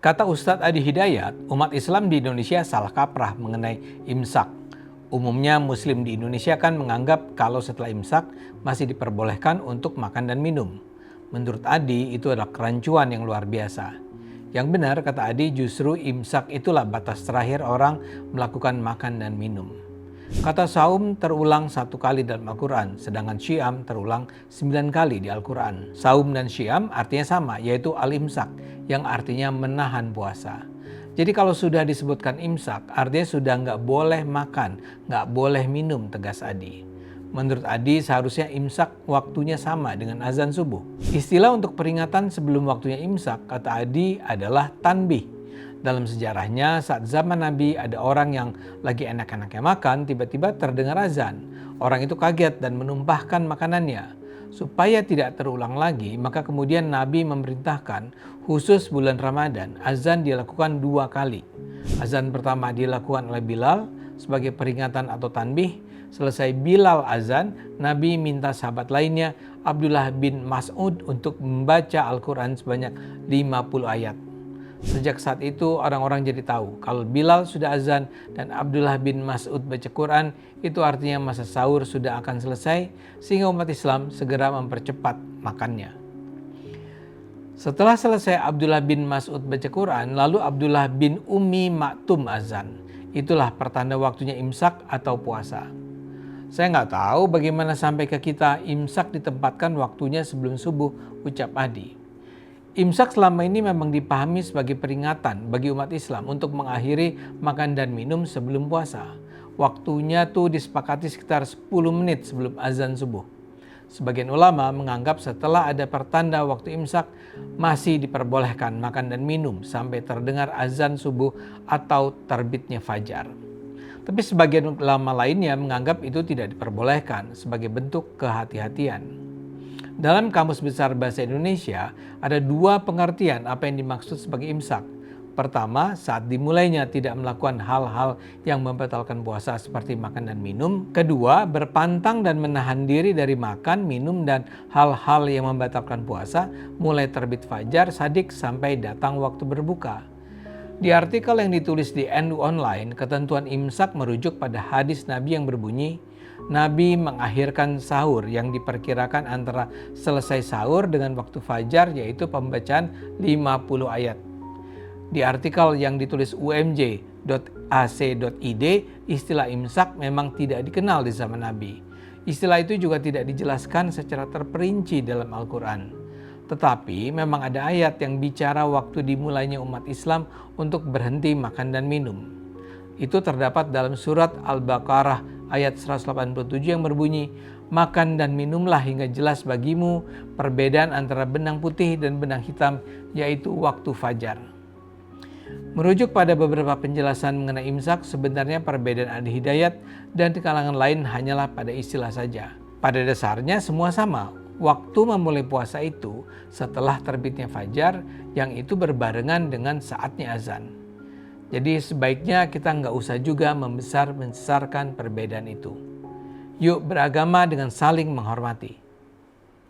Kata Ustadz Adi Hidayat, umat Islam di Indonesia salah kaprah mengenai imsak. Umumnya Muslim di Indonesia kan menganggap kalau setelah imsak masih diperbolehkan untuk makan dan minum. Menurut Adi itu adalah kerancuan yang luar biasa. Yang benar, kata Adi, justru imsak itulah batas terakhir orang melakukan makan dan minum. Kata saum terulang 1 kali dalam Al-Quran, sedangkan syiam terulang 9 kali di Al-Quran. Saum dan syiam artinya sama, yaitu al-imsak, yang artinya menahan puasa. Jadi kalau sudah disebutkan imsak, artinya sudah nggak boleh makan, nggak boleh minum, tegas Adi. Menurut Adi, seharusnya imsak waktunya sama dengan azan subuh. Istilah untuk peringatan sebelum waktunya imsak, kata Adi, adalah tanbih. Dalam sejarahnya, saat zaman Nabi ada orang yang lagi enak-enaknya makan, tiba-tiba terdengar azan. Orang itu kaget dan menumpahkan makanannya. Supaya tidak terulang lagi, maka kemudian Nabi memerintahkan khusus bulan Ramadan, azan dilakukan 2 kali. Azan pertama dilakukan oleh Bilal sebagai peringatan atau tanbih. Selesai Bilal azan, Nabi minta sahabat lainnya, Abdullah bin Mas'ud, untuk membaca Al-Quran sebanyak 50 ayat. Sejak saat itu orang-orang jadi tahu kalau Bilal sudah azan dan Abdullah bin Mas'ud baca Quran, itu artinya masa sahur sudah akan selesai, sehingga umat Islam segera mempercepat makannya. Setelah selesai Abdullah bin Mas'ud baca Quran, lalu Abdullah bin Ummi Maktum azan. Itulah pertanda waktunya imsak atau puasa. Saya nggak tahu bagaimana sampai ke kita imsak ditempatkan waktunya sebelum subuh, ucap Adi. Imsak selama ini memang dipahami sebagai peringatan bagi umat Islam untuk mengakhiri makan dan minum sebelum puasa. Waktunya tuh disepakati sekitar 10 menit sebelum azan subuh. Sebagian ulama menganggap setelah ada pertanda waktu imsak masih diperbolehkan makan dan minum sampai terdengar azan subuh atau terbitnya fajar. Tapi sebagian ulama lainnya menganggap itu tidak diperbolehkan sebagai bentuk kehati-hatian. Dalam Kamus Besar Bahasa Indonesia, ada 2 pengertian apa yang dimaksud sebagai imsak. Pertama, saat dimulainya tidak melakukan hal-hal yang membatalkan puasa seperti makan dan minum. Kedua, berpantang dan menahan diri dari makan, minum, dan hal-hal yang membatalkan puasa mulai terbit fajar sadik sampai datang waktu berbuka. Di artikel yang ditulis di NU Online, ketentuan imsak merujuk pada hadis Nabi yang berbunyi, Nabi mengakhirkan sahur yang diperkirakan antara selesai sahur dengan waktu fajar, yaitu pembacaan 50 ayat. Di artikel yang ditulis umj.ac.id, istilah imsak memang tidak dikenal di zaman Nabi. Istilah itu juga tidak dijelaskan secara terperinci dalam Al-Quran. Tetapi memang ada ayat yang bicara waktu dimulainya umat Islam untuk berhenti makan dan minum. Itu terdapat dalam surat Al-Baqarah ayat 187 yang berbunyi, makan dan minumlah hingga jelas bagimu perbedaan antara benang putih dan benang hitam, yaitu waktu fajar. Merujuk pada beberapa penjelasan mengenai imsak, sebenarnya perbedaan Adi Hidayat dan di kalangan lain hanyalah pada istilah saja. Pada dasarnya semua sama. Waktu memulai puasa itu setelah terbitnya fajar, yang itu berbarengan dengan saatnya azan. Jadi sebaiknya kita nggak usah juga membesar-besarkan perbedaan itu. Yuk beragama dengan saling menghormati.